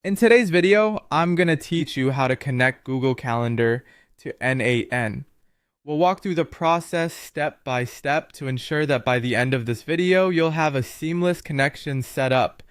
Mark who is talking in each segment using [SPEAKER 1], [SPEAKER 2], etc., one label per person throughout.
[SPEAKER 1] In today's video, I'm going to teach you how to connect Google Calendar to n8n. We'll walk through the process step by step to ensure that by the end of this video, you'll have a seamless connection set up.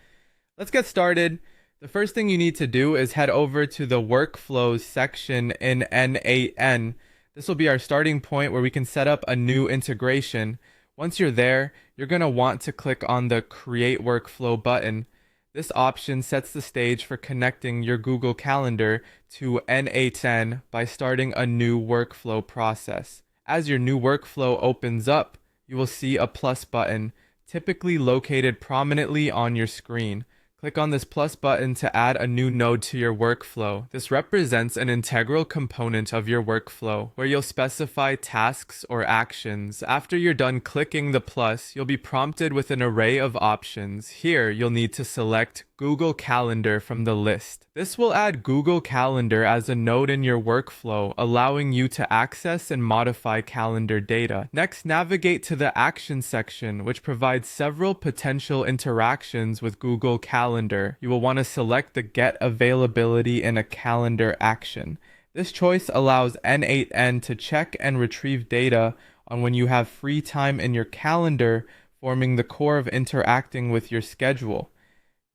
[SPEAKER 1] Let's get started. The first thing you need to do is head over to the workflows section in n8n. This will be our starting point where we can set up a new integration. Once you're there, you're going to want to click on the Create Workflow button. This option sets the stage for connecting your Google Calendar to n8n by starting a new workflow process. As your new workflow opens up, you will see a plus button, typically located prominently on your screen. Click on this plus button to add a new node to your workflow. This represents an integral component of your workflow, where you'll specify tasks or actions. After you're done clicking the plus, you'll be prompted with an array of options. Here, you'll need to select Google Calendar from the list. This will add Google Calendar as a node in your workflow, allowing you to access and modify calendar data. Next, navigate to the Action section, which provides several potential interactions with Google Calendar. You will want to select the Get Availability in a Calendar action. This choice allows n8n to check and retrieve data on when you have free time in your calendar, forming the core of interacting with your schedule.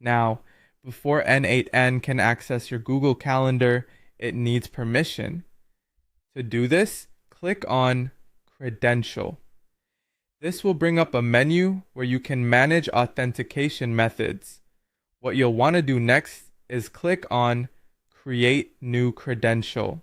[SPEAKER 1] Now, before n8n can access your Google Calendar, it needs permission. To do this, click on Credential. This will bring up a menu where you can manage authentication methods. What you'll want to do next is click on Create New Credential.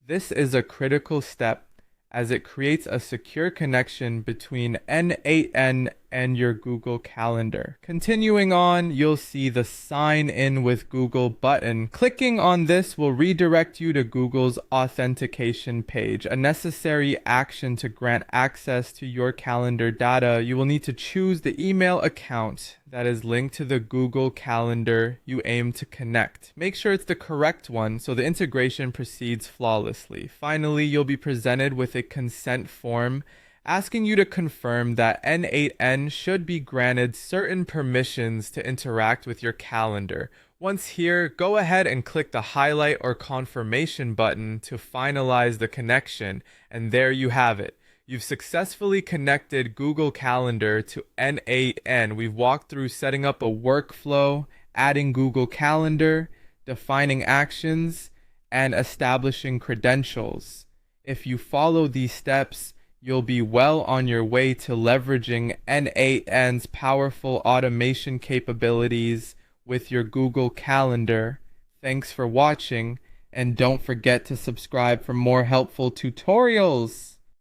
[SPEAKER 1] This is a critical step as it creates a secure connection between n8n and your Google Calendar. Continuing on, you'll see the Sign In with Google button. Clicking on this will redirect you to Google's authentication page, a necessary action to grant access to your calendar data. You will need to choose the email account that is linked to the Google Calendar you aim to connect. Make sure it's the correct one so the integration proceeds flawlessly. Finally, you'll be presented with a consent form asking you to confirm that n8n should be granted certain permissions to interact with your calendar. Once here, go ahead and click the highlight or confirmation button to finalize the connection, and there you have it. You've successfully connected Google Calendar to n8n. We've walked through setting up a workflow, adding Google Calendar, defining actions, and establishing credentials. If you follow these steps, you'll be well on your way to leveraging n8n's powerful automation capabilities with your Google Calendar. Thanks for watching, and don't forget to subscribe for more helpful tutorials.